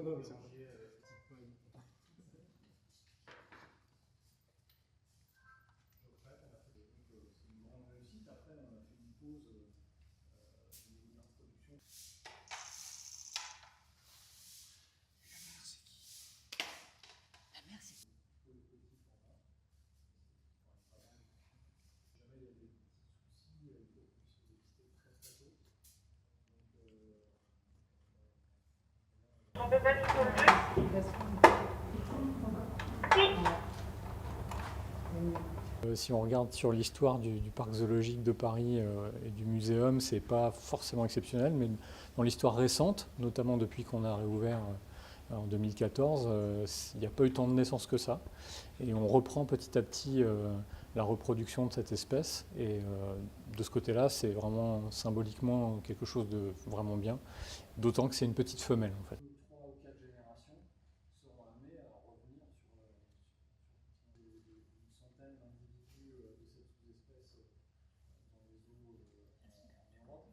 non, c'est une grande réussite. Après, on a fait une pause au niveau de la reproduction. Jamais il y a des petits soucis, il faut qu'on puisse les dépister très très tôt. On peut passer sur le jeu. Si on regarde sur l'histoire du parc zoologique de Paris et du muséum, c'est pas forcément exceptionnel, mais dans l'histoire récente, notamment depuis qu'on a réouvert en 2014, il n'y a pas eu tant de naissances que ça. Et on reprend petit à petit la reproduction de cette espèce. Et de ce côté-là, c'est vraiment symboliquement quelque chose de vraiment bien, d'autant que c'est une petite femelle en fait. 3 ou 4 générations seront amenées à revenir sur une centaine d'individus de cette sous-espèce dans les zoos en Europe.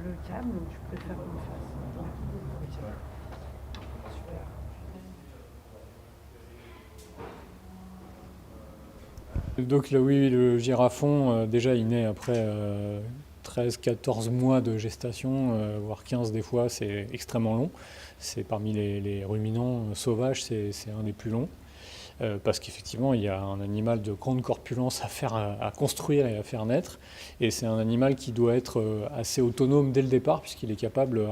Le câble, je préfère qu'on le fasse. Donc là, oui, le girafon, déjà, il naît après 13-14 mois de gestation, voire 15 des fois, c'est extrêmement long. C'est parmi les ruminants sauvages, c'est un des plus longs. Parce qu'effectivement, il y a un animal de grande corpulence à construire et à faire naître. Et c'est un animal qui doit être assez autonome dès le départ, puisqu'il est capable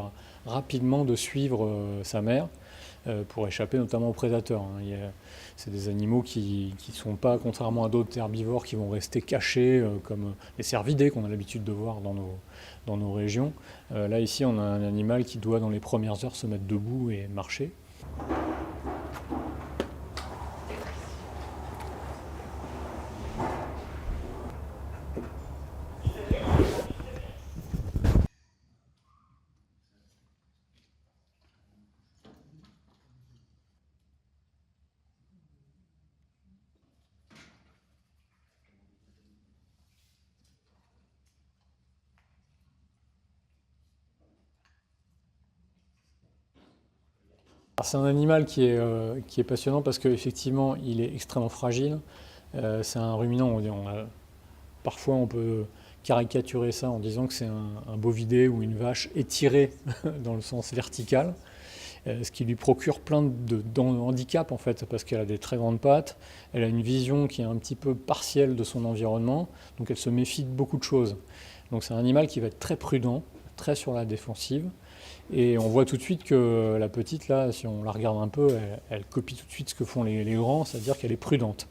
rapidement de suivre sa mère pour échapper notamment aux prédateurs. C'est des animaux qui ne sont pas, contrairement à d'autres herbivores, qui vont rester cachés, comme les cervidés qu'on a l'habitude de voir dans nos régions. Là, ici, on a un animal qui doit, dans les premières heures, se mettre debout et marcher. C'est un animal qui est passionnant parce qu'effectivement, il est extrêmement fragile. C'est un ruminant, parfois on peut caricaturer ça en disant que c'est un bovidé ou une vache étirée dans le sens vertical, ce qui lui procure plein de handicaps en fait, parce qu'elle a des très grandes pattes, elle a une vision qui est un petit peu partielle de son environnement, donc elle se méfie de beaucoup de choses. Donc c'est un animal qui va être très prudent, très sur la défensive. Et on voit tout de suite que la petite, là, si on la regarde un peu, elle copie tout de suite ce que font les grands, c'est-à-dire qu'elle est prudente.